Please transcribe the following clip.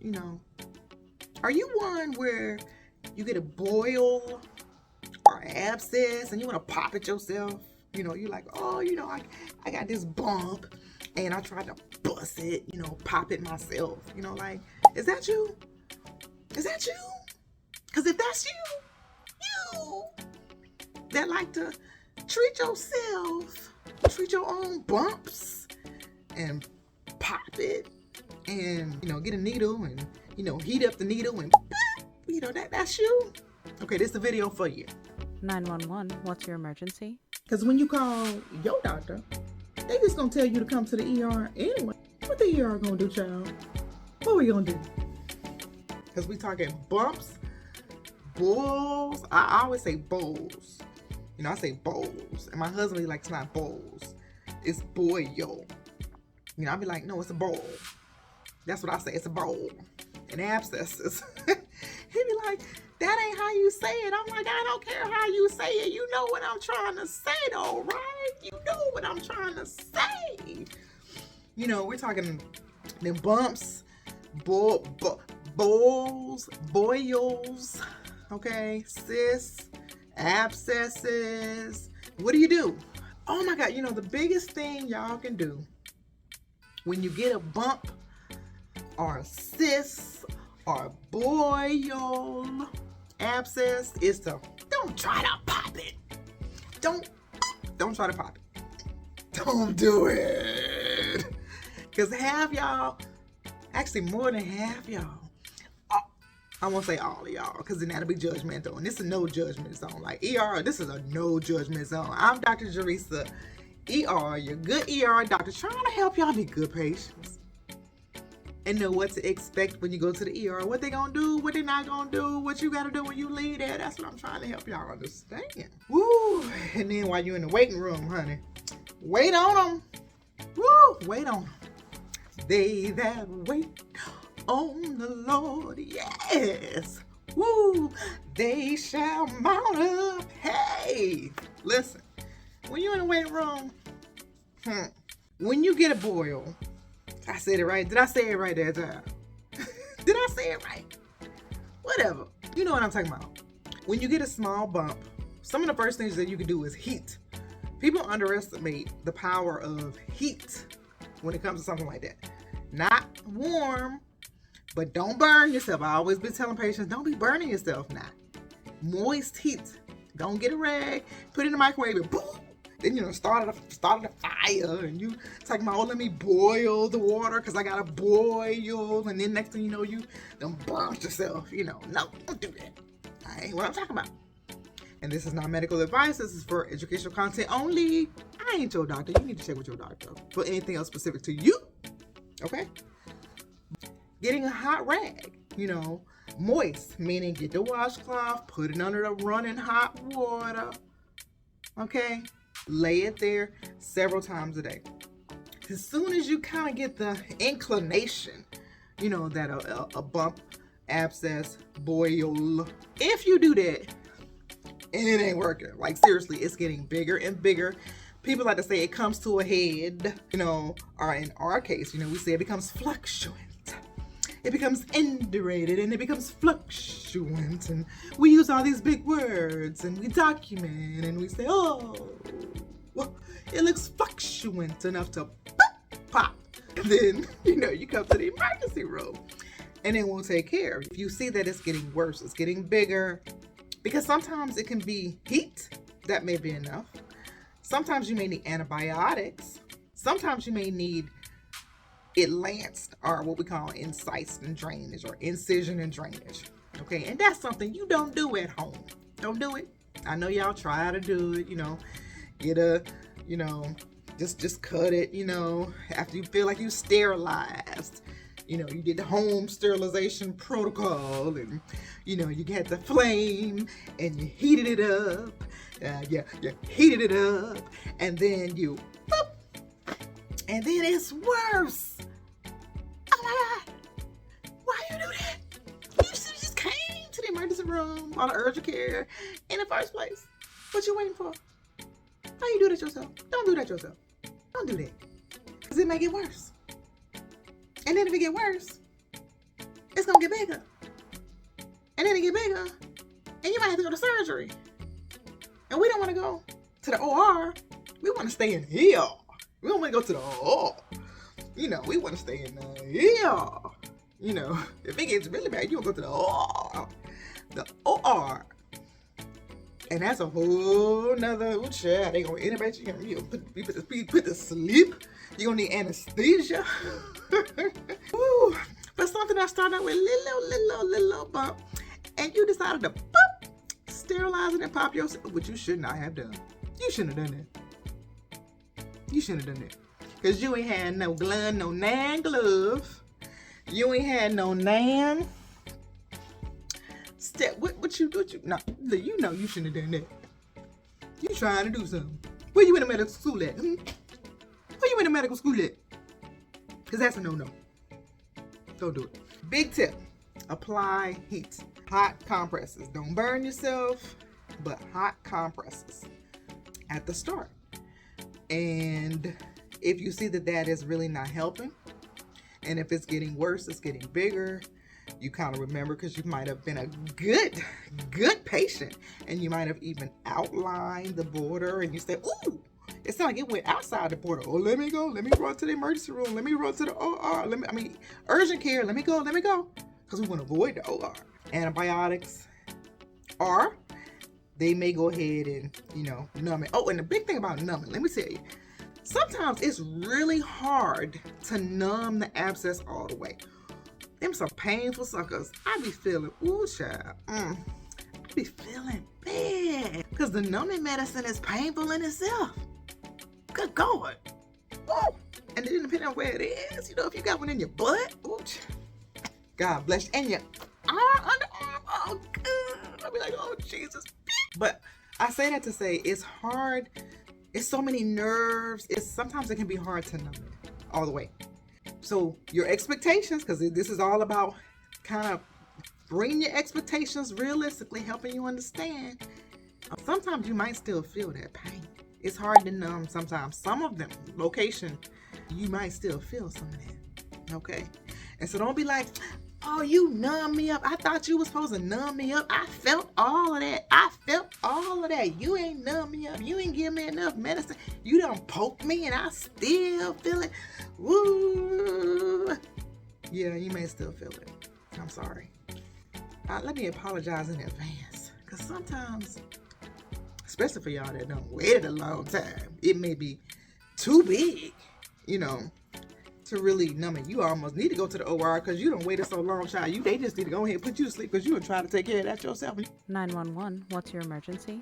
you know. Are you one where you get a boil or abscess and you want to pop it yourself? You know, you're like, oh, I got this bump and I tried to bust it, pop it myself. Like, is that you? Is that you? Because if that's you that like to treat yourself, treat your own bumps and pop it and, get a needle and, heat up the needle and, that's you. Okay, this is the video for you. 911, what's your emergency? Because when you call your doctor, they just gonna tell you to come to the ER anyway. What the ER gonna do, child? What we gonna do? Because we talking bumps, boils. I always say bowls. I say bowls. And my husband, he likes not bowls. It's boil. I be like, no, it's a bowl. That's what I say, it's a bowl. And abscesses. He be like, that ain't how you say it. I'm like, I don't care how you say it. You know what I'm trying to say though, right? You know what I'm trying to say. We're talking them bumps, bowls, boils, okay, cysts, abscesses. What do? Oh my God, the biggest thing y'all can do when you get a bump or a cyst or a boil, abscess, is to don't try to pop it. Don't try to pop it. Don't do it. Because half y'all, actually more than half y'all, I won't say all of y'all, because then that'll be judgmental. And this is no judgment zone. Like ER, this is a no judgment zone. I'm Dr. Jerisa, ER, your good ER doctor, trying to help y'all be good patients and know what to expect when you go to the ER, what they gonna do, what they not gonna do, what you gotta do when you leave there. That's what I'm trying to help y'all understand. Woo! And then while you're in the waiting room, honey, wait on them. Woo! Wait on them. They that wait on the Lord, yes. Woo! They shall mount up. Hey! Listen, when you're in the waiting room, when you get a boil, I said it right. Did I say it right that time? Did I say it right? Whatever. You know what I'm talking about. When you get a small bump, some of the first things that you can do is heat. People underestimate the power of heat when it comes to something like that. Not warm, but don't burn yourself. I always been telling patients, don't be burning yourself now. Moist heat. Don't get a rag, put it in the microwave and boom. Then, started a fire and you talking about, oh, let me boil the water because I got to boil. And then next thing you know, you done burnt yourself. No, don't do that. I ain't what I'm talking about. And this is not medical advice. This is for educational content only. I ain't your doctor. You need to check with your doctor for anything else specific to you. Okay? Getting a hot rag, moist, meaning get the washcloth, put it under the running hot water. Okay? Lay it there several times a day. As soon as you kind of get the inclination, that a bump, abscess, boil, if you do that and it ain't working, like seriously, it's getting bigger and bigger. People like to say it comes to a head, or in our case, we say it becomes fluctuant. It becomes indurated and it becomes fluctuant, and we use all these big words and we document and we say, oh, well, it looks fluctuant enough to pop. And then, you come to the emergency room and it won't take care. If you see that it's getting worse, it's getting bigger, because sometimes it can be heat, that may be enough. Sometimes you may need antibiotics. Sometimes you may need it lanced, or what we call incised and drainage, or incision and drainage. Okay, and that's something you don't do at home. Don't do it. I know y'all try to do it, get a, just cut it, after you feel like you sterilized. You did the home sterilization protocol, and, you had the flame and you heated it up. You heated it up, and then you, boop, and then it's worse. Oh my God, why you do that? You should have just came to the emergency room or the urgent care in the first place. What you waiting for? How you do that yourself? Don't do that yourself. Don't do that. Because it may get worse. And then if it get worse, gonna get bigger. And then it get bigger. And you might have to go to surgery. And we don't want to go to the OR. We want to stay in here. We don't want to go to the OR. You know, we want to stay in here. You know, if it gets really bad, you want to go to the OR. The OR. And that's a whole nother child. They gonna intubate you. You put to sleep. You gonna need anesthesia. Woo. But something I started out with little bump, and you decided to sterilize it and pop yourself, which you should not have done. You shouldn't have done that. You shouldn't have done that. Cause you ain't had no glove, no nan glove. You ain't had no nan. What you no, you know you shouldn't have done that. You trying to do something. Where you in the medical school at? Where you in the medical school at? Cause that's a no-no. Don't do it. Big tip. Apply heat. Hot compresses. Don't burn yourself, but hot compresses at the start. And if you see that is really not helping, and if it's getting worse, it's getting bigger, you kind of remember, because you might have been a good patient, and you might have even outlined the border, and you say, ooh, it sounded like it went outside the border. Oh, let me go. Let me run to the emergency room. Let me run to the OR. Urgent care. Let me go. Because we want to avoid the OR. Antibiotics, or they may go ahead and, numb it. Oh, and the big thing about numbing, let me tell you, sometimes it's really hard to numb the abscess all the way. Them some painful suckers. I be feeling, ooh, child. I be feeling bad. Because the numbing medicine is painful in itself. Good God. Ooh. And then depending on where it is, if you got one in your butt, ooh, God bless you. And your underarm, oh, God. I'll be like, oh, Jesus. But I say that to say it's hard. It's so many nerves. Sometimes it can be hard to numb it all the way. So your expectations, because this is all about kind of bringing your expectations realistically, helping you understand. Sometimes you might still feel that pain. It's hard to numb sometimes. Some of them, location, you might still feel some of that. Okay? And so don't be like, oh, you numb me up. I thought you were supposed to numb me up. I felt all of that. You ain't numb me up. You ain't give me enough medicine. You done poked me and I still feel it. Woo. Yeah, you may still feel it. I'm sorry. Let me apologize in advance. Because sometimes, especially for y'all that don't wait a long time, it may be too big, to really numb it. You almost need to go to the OR because you don't waited so long, child. They just need to go ahead and put you to sleep because you were trying to take care of that yourself. 911, what's your emergency?